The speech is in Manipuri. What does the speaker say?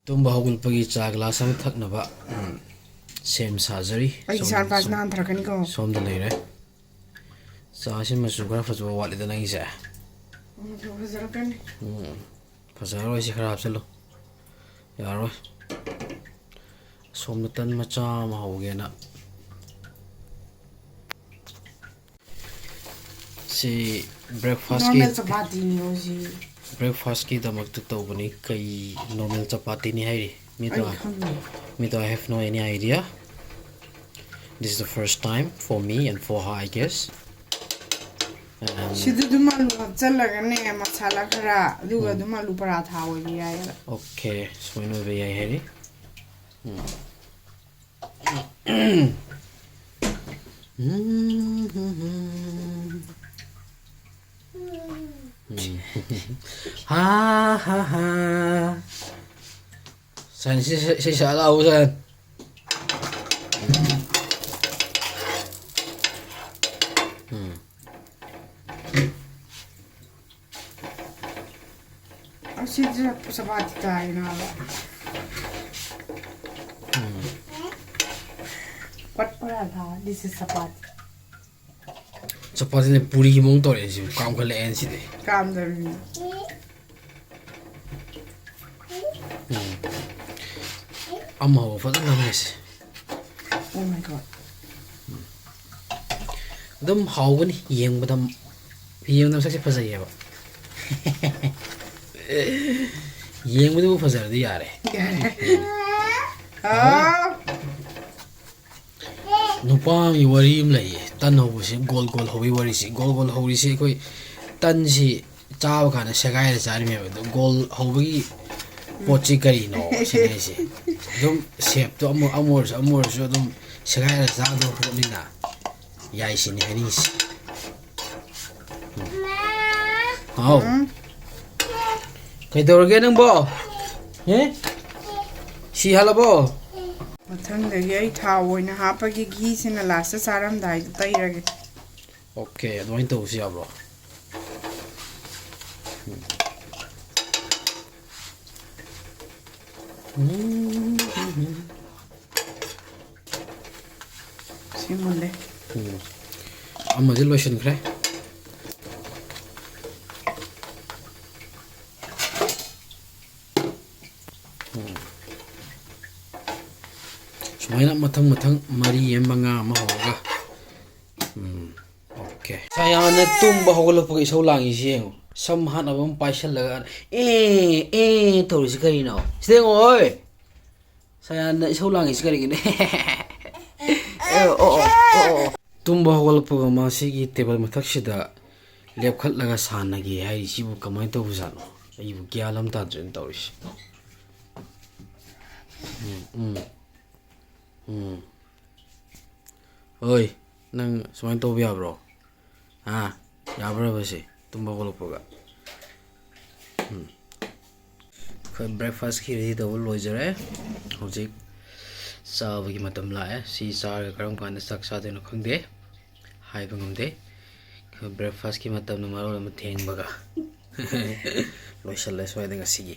tumba hogulpagi cha glass am thaknaba sem sajari ai sar pas nan thrakani ko somda leire cha sin masu khara fajwa wali da nai sa fazarakan fazaro isi khara hapsalo yaro somda tan macha ma hogena si breakfast ki normal chapati ni oji breakfast ki damak tu tawbani kai normal chapati ni hairi me to I have no any idea. This is the first time for me and for her, I guess. Sidu dumalu hapchalaga ne masala khara aduga dumalu paratha obi yaya Okay, so we know we are here. Ha ha ha. San si sala usan. Sidra chapati tai na what paratha this is chapati Chapati ne puri ki mong tore si kam khale en si de kam dar amma ho fa na mes oh my god dum hawani yeng badam yeng dam sakse phasa yeba yeng badu phasa di yare nupang i wari im lai tan ho si gol gol hobi wari si gol gol hori si koi tan si chaw kana sagai ra chari me gol hobi pochi kari no sinai si dum shape to amor so dum sagai ra cha do homina yai si ni hani si hau kai dorge nang bo he si halabo mathang da yai tha oina hapagi ghee sina last saram dai tairage okay adwain to si abro simule amma je lotion khre sumaina mathang mari manga ma hoga okay sayana tumba hogolo pagi solangi sieng sam hana bam paisal laga tori sikari no seng oi sayana solangi sikari gine tumba hogolo pagi masi gi table mathak sida lepkhat laga sana gi hai sibu kamai to bujano ayu gyalam ta jen toris oi nang sumain to bia bro ya bro basi tumba hogolo pagi breakfast ki ready to loijare hojik sabagi matam lae si sar karam kan sak sa de no khangde hai bangamde breakfast ki matam no maro ma theng baga loisal le swai de ngasi gi